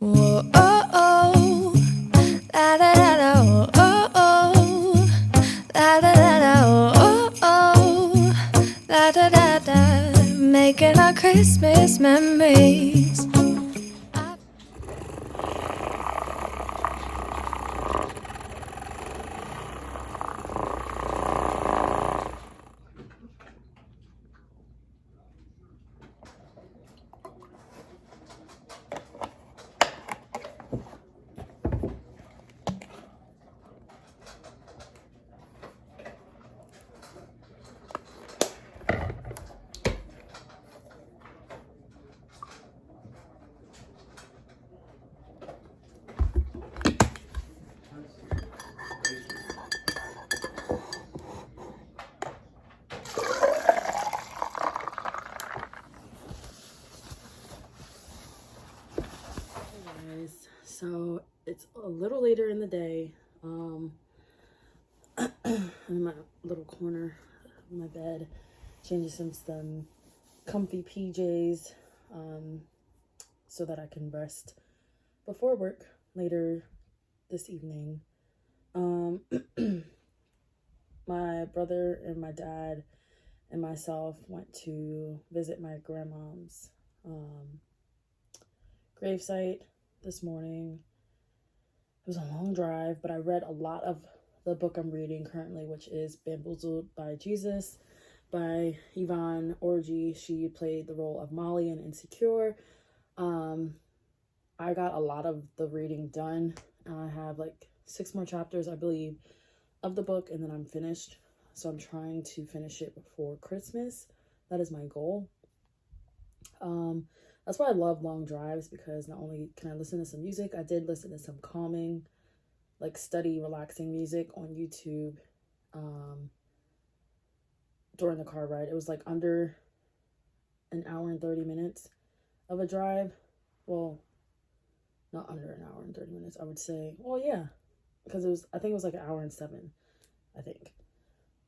Whoa, oh, oh, la da da da, oh, oh, oh, la da da da, oh, oh, la da da da, making our Christmas memories. So it's a little later in the day. I'm in my little corner of my bed, changing some comfy PJs, so that I can rest before work later this evening. My brother and my dad and myself went to visit my grandmom's gravesite this morning. It was a long drive, but I read a lot of the book I'm reading currently, which is Bamboozled by Jesus by Yvonne Orji. She played the role of Molly in Insecure. I got a lot of the reading done. I have like 6 more chapters, I believe, of the book, and then I'm finished. So I'm trying to finish it before Christmas. That is my goal. That's why I love long drives, because not only can I listen to some music, I did listen to some calming, like study, relaxing music on YouTube during the car ride. It was like under an hour and 30 minutes of a drive. Well, not under an hour and 30 minutes, I would say. Well, yeah, because I think it was like an hour and 7, I think.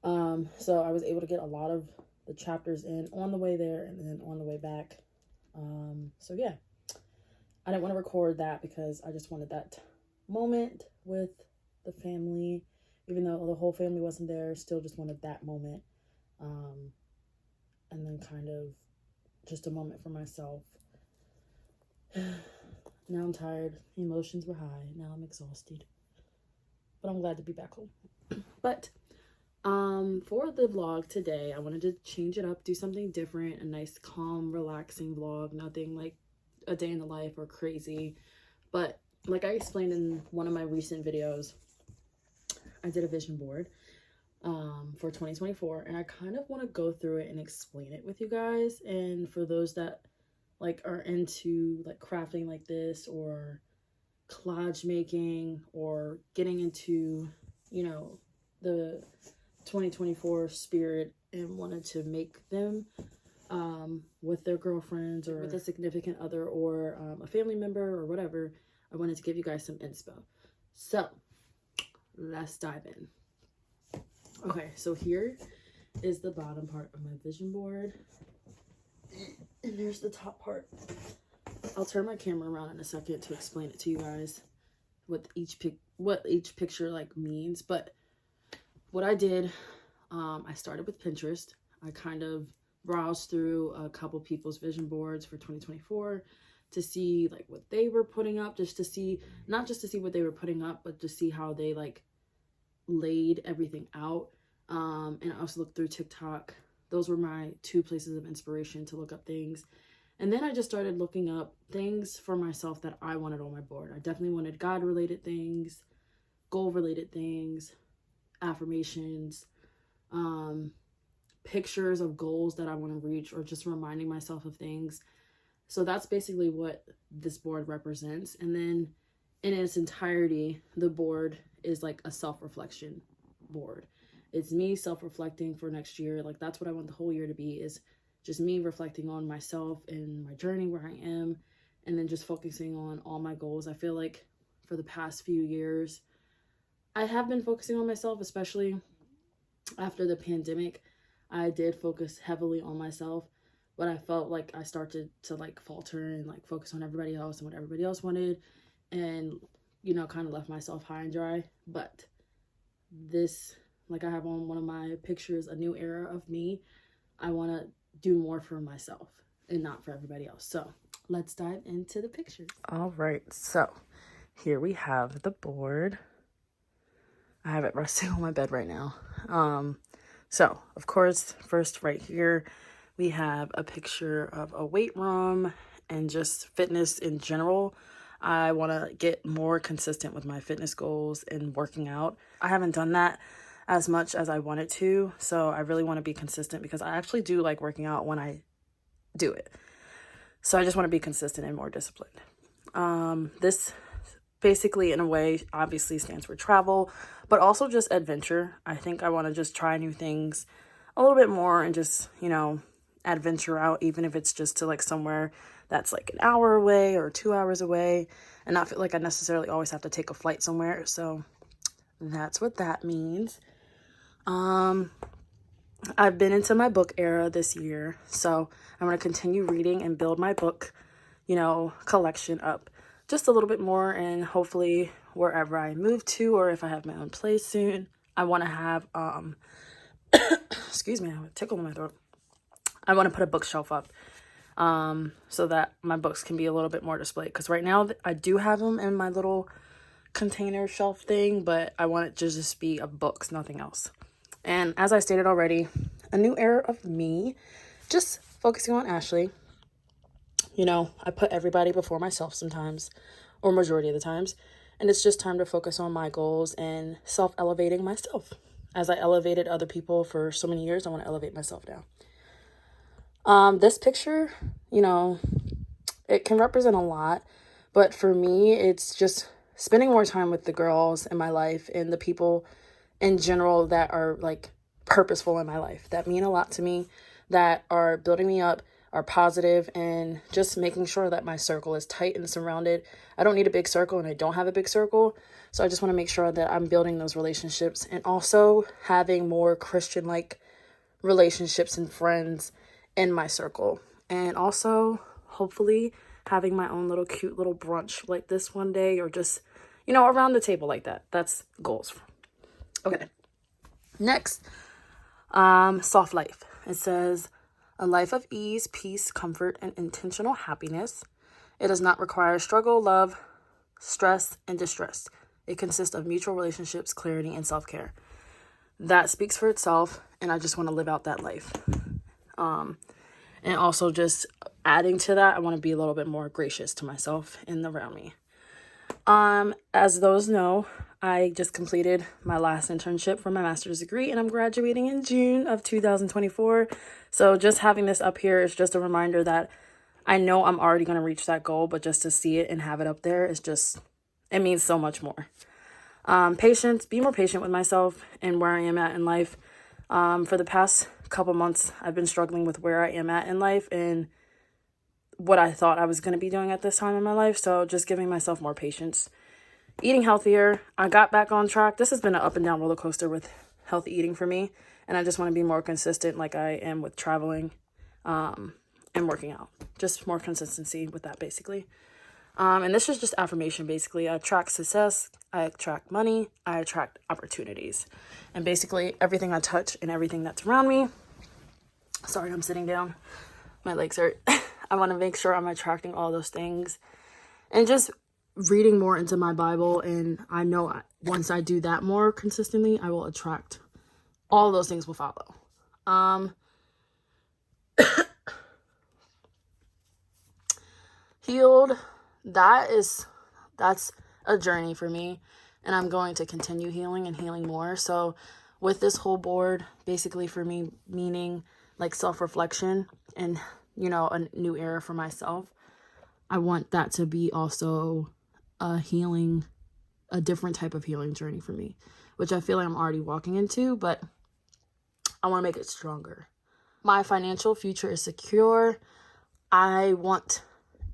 So I was able to get a lot of the chapters in on the way there and then on the way back. So yeah, I didn't want to record that because I just wanted that moment with the family, even though the whole family wasn't there. Still just wanted that moment, and then kind of just a moment for myself. Now I'm tired, emotions were high, now I'm exhausted, but I'm glad to be back home. But for the vlog today, I wanted to change it up, do something different, a nice, calm, relaxing vlog, nothing like a day in the life or crazy. But like I explained in one of my recent videos, I did a vision board for 2024, and I kind of want to go through it and explain it with you guys. And for those that like are into like crafting like this, or collage making, or getting into, you know, the 2024 spirit and wanted to make them with their girlfriends or with a significant other, or a family member or whatever, I wanted to give you guys some inspo. So let's dive in. Okay, so here is the bottom part of my vision board, and there's the top part. I'll turn my camera around in a second to explain it to you guys, what each picture like means. But what I did, I started with Pinterest. I kind of browsed through a couple people's vision boards for 2024 to see like what they were putting up, just to see, not just to see what they were putting up, but to see how they like laid everything out. And I also looked through TikTok. Those were my 2 places of inspiration to look up things. And then I just started looking up things for myself that I wanted on my board. I definitely wanted God-related things, goal-related things, affirmations, pictures of goals that I want to reach, or just reminding myself of things. So that's basically what this board represents. And then in its entirety, the board is like a self-reflection board. It's me self-reflecting for next year. Like, that's what I want the whole year to be, is just me reflecting on myself and my journey, where I am, and then just focusing on all my goals. I feel like for the past few years, I have been focusing on myself, especially after the pandemic. I did focus heavily on myself, But I felt like I started to like falter and like focus on everybody else and what everybody else wanted, and you know, kind of left myself high and dry. But this, like, I have on one of my pictures, a new era of me. I want to do more for myself and not for everybody else. So let's dive into the pictures. All right, so here we have the board. I have it resting on my bed right now. So of course, first right here, we have a picture of a weight room and just fitness in general. I want to get more consistent with my fitness goals and working out. I haven't done that as much as I wanted to, so I really want to be consistent because I actually do like working out when I do it. So I just want to be consistent and more disciplined. This basically, in a way, obviously stands for travel, but also just adventure. I think I want to just try new things a little bit more and just, you know, adventure out, even if it's just to like somewhere that's like an hour away or 2 hours away, and not feel like I necessarily always have to take a flight somewhere. So that's what that means. I've been into my book era this year, so I'm going to continue reading and build my book, you know, collection up just a little bit more, and hopefully wherever I move to, or if I have my own place soon, I want to have, excuse me, I have a tickle in my throat. I want to put a bookshelf up, so that my books can be a little bit more displayed, because right now I do have them in my little container shelf thing, but I want it to just be of books, nothing else. And as I stated already, a new era of me, just focusing on Ashley. You know, I put everybody before myself sometimes, or majority of the times, and it's just time to focus on my goals and self-elevating myself. As I elevated other people for so many years, I want to elevate myself now. This picture, you know, it can represent a lot, but for me, it's just spending more time with the girls in my life and the people in general that are like purposeful in my life, that mean a lot to me, that are building me up, are positive, and just making sure that my circle is tight and surrounded. I don't need a big circle, and I don't have a big circle, so I just want to make sure that I'm building those relationships and also having more Christian-like relationships and friends in my circle, and also hopefully having my own little cute little brunch like this one day, or just, you know, around the table like that. That's goals. Okay, next, soft life. It says, a life of ease, peace, comfort, and intentional happiness. It does not require struggle, love, stress, and distress. It consists of mutual relationships, clarity, and self-care. That speaks for itself, and I just want to live out that life. And also just adding to that, I want to be a little bit more gracious to myself and around me. As those know, I just completed my last internship for my master's degree, and I'm graduating in June of 2024. So just having this up here is just a reminder that I know I'm already going to reach that goal, but just to see it and have it up there is just, it means so much more. Patience, be more patient with myself and where I am at in life. For the past couple months, I've been struggling with where I am at in life and what I thought I was going to be doing at this time in my life. So just giving myself more patience. Eating healthier. I got back on track. This has been an up and down roller coaster with healthy eating for me. And I just want to be more consistent like I am with traveling and working out. Just more consistency with that, basically. And this is just affirmation, basically. I attract success. I attract money. I attract opportunities. And basically everything I touch and everything that's around me. Sorry, I'm sitting down. My legs hurt. I want to make sure I'm attracting all those things. And just reading more into my Bible, and I know once I do that more consistently, I will attract all those things will follow. Healed, that's a journey for me, and I'm going to continue healing and healing more. So with this whole board, basically for me, meaning like self-reflection and, you know, a new era for myself, I want that to be also a healing, a different type of healing journey for me, which I feel like I'm already walking into, but I want to make it stronger. My financial future is secure. I want,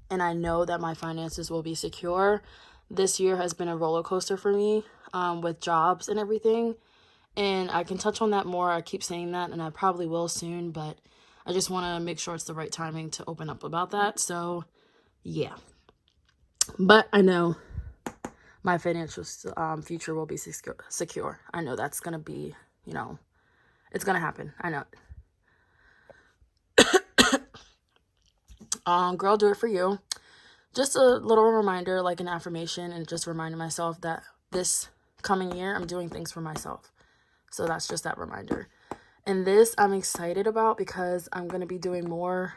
and I know that my finances will be secure. This year has been a roller coaster for me with jobs and everything. And I can touch on that more. I keep saying that, and I probably will soon, but I just want to make sure it's the right timing to open up about that. So yeah, but I know my financial future will be secure. I know that's going to be, you know, it's going to happen. I know it. Girl, do it for you. Just a little reminder, like an affirmation, and just reminding myself that this coming year, I'm doing things for myself. So that's just that reminder. And this I'm excited about because I'm going to be doing more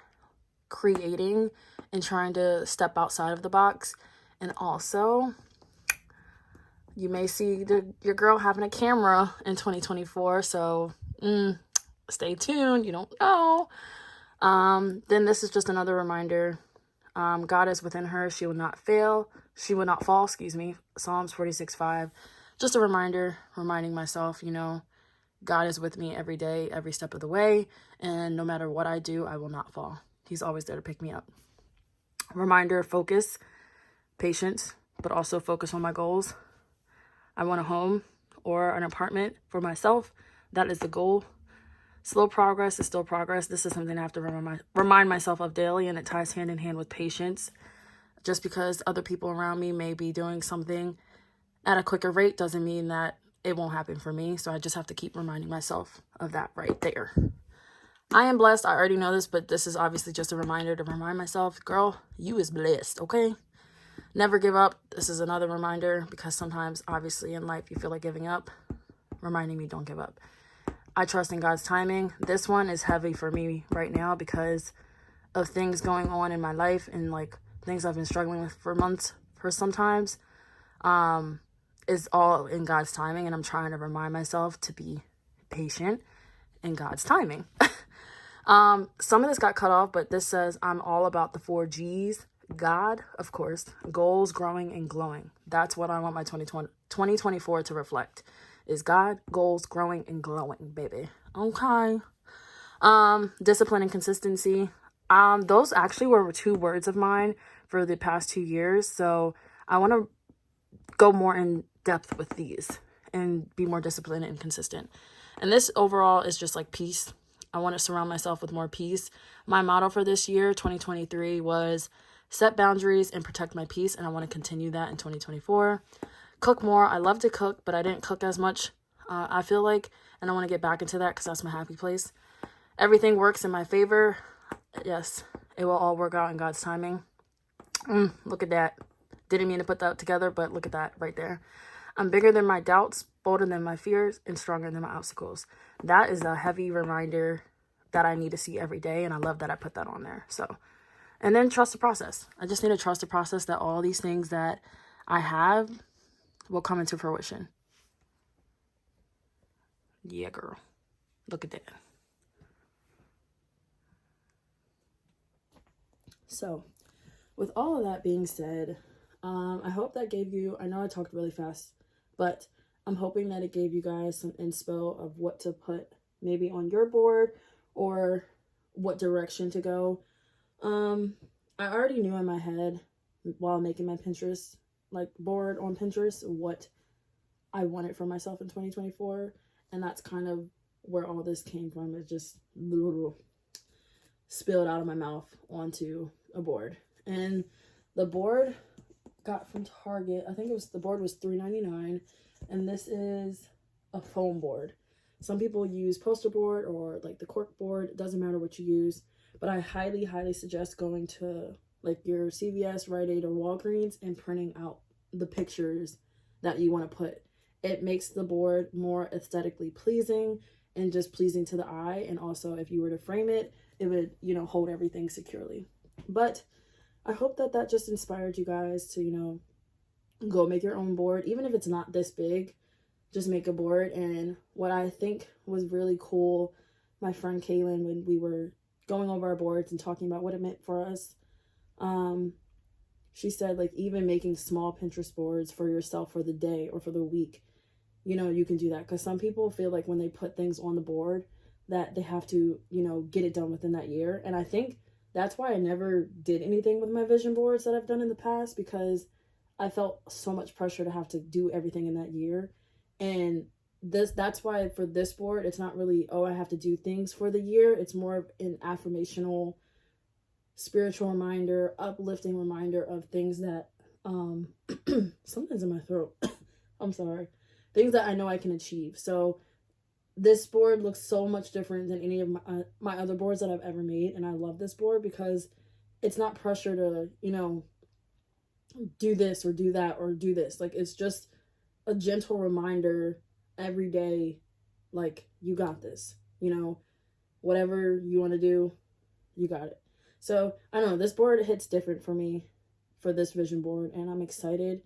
creating and trying to step outside of the box. And also, you may see your girl having a camera in 2024. So stay tuned. You don't know. Then this is just another reminder. God is within her. She will not fail. She will not fall, Psalms 46:5. Just a reminder, reminding myself, you know, God is with me every day, every step of the way. And no matter what I do, I will not fall. He's always there to pick me up. Reminder, focus, patience, but also focus on my goals. I want a home or an apartment for myself. That is the goal. Slow progress is still progress. This is something I have to remind myself of daily, and it ties hand in hand with patience. Just because other people around me may be doing something at a quicker rate doesn't mean that it won't happen for me. So I just have to keep reminding myself of that right there. I am blessed. I already know this, but this is obviously just a reminder to remind myself, girl, you is blessed, okay? Never give up. This is another reminder because sometimes, obviously, in life, you feel like giving up. Reminding me, don't give up. I trust in God's timing. This one is heavy for me right now because of things going on in my life and like things I've been struggling with for months, for sometimes, is all in God's timing. And I'm trying to remind myself to be patient in God's timing. Some of this got cut off, but this says I'm all about the 4 G's. God, of course, goals, growing, and glowing. That's what I want my 2024 to reflect. Is God, goals, growing, and glowing, baby. Okay. Discipline and consistency. Those actually were 2 words of mine for the past 2 years. So I want to go more in depth with these and be more disciplined and consistent. And this overall is just like peace. I want to surround myself with more peace. My motto for this year, 2023, was set boundaries and protect my peace. And I want to continue that in 2024. Cook more. I love to cook, but I didn't cook as much, I feel like, and I want to get back into that because that's my happy place. Everything works in my favor. Yes, it will all work out in God's timing. Look at that. Didn't mean to put that together, but look at that right there. I'm bigger than my doubts, bolder than my fears, and stronger than my obstacles. That is a heavy reminder that I need to see every day, and I love that I put that on there. So, and then trust the process. I just need to trust the process that all these things that I have will come into fruition. Yeah, girl. Look at that. So, with all of that being said, I hope that gave you, I know I talked really fast, but I'm hoping that it gave you guys some inspo of what to put maybe on your board or what direction to go. I already knew in my head while making my Pinterest, like board on Pinterest, what I wanted for myself in 2024. And that's kind of where all this came from. It just spilled out of my mouth onto a board. And the board got from Target. I think the board was $3.99, and this is a foam board. Some people use poster board or like the cork board. It doesn't matter what you use, but I highly suggest going to like your CVS, Rite Aid, or Walgreens and printing out the pictures that you want to put. It makes the board more aesthetically pleasing and just pleasing to the eye. And also, if you were to frame it, it would, hold everything securely. But I hope that just inspired you guys to, go make your own board. Even if it's not this big, just make a board. And what I think was really cool, my friend Kaylin, when we were going over our boards and talking about what it meant for us, she said, like, even making small Pinterest boards for yourself for the day or for the week, you can do that. Because some people feel like when they put things on the board that they have to, get it done within that year. And I think that's why I never did anything with my vision boards that I've done in the past, because I felt so much pressure to have to do everything in that year. And that's why for this board, it's not really, oh, I have to do things for the year. It's more of an affirmational, spiritual reminder, uplifting reminder of things that, something's in my throat. I'm sorry. Things that I know I can achieve. So this board looks so much different than any of my other boards that I've ever made. And I love this board because it's not pressure to, you know, do this or do that or do this. Like, it's just a gentle reminder every day, like, you got this, you know, whatever you want to do, you got it. So I don't know, this board hits different for me for this vision board, and I'm excited.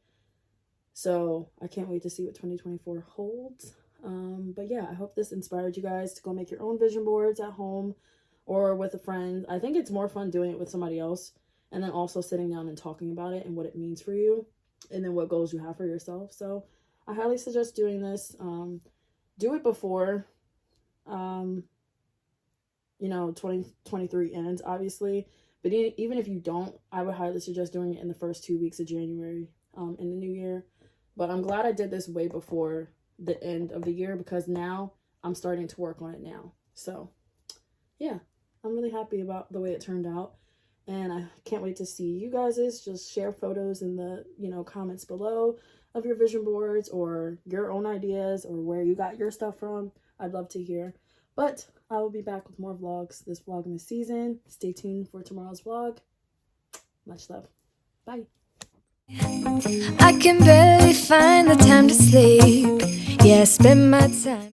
So I can't wait to see what 2024 holds. But yeah, I hope this inspired you guys to go make your own vision boards at home or with a friend. I think it's more fun doing it with somebody else, and then also sitting down and talking about it and what it means for you, and then what goals you have for yourself. So I highly suggest doing this. Do it before, you know, 2023 ends, obviously. But even if you don't, I would highly suggest doing it in the first 2 weeks of January, in the new year. But I'm glad I did this way before the end of the year, because now I'm starting to work on it now. So yeah, I'm really happy about the way it turned out. And I can't wait to see you guys' just share photos in the, you know, comments below of your vision boards or your own ideas or where you got your stuff from. I'd love to hear. But I will be back with more vlogs this Vlogmas season. Stay tuned for tomorrow's vlog. Much love. Bye. I can barely find the time to sleep. Yeah, I spend my time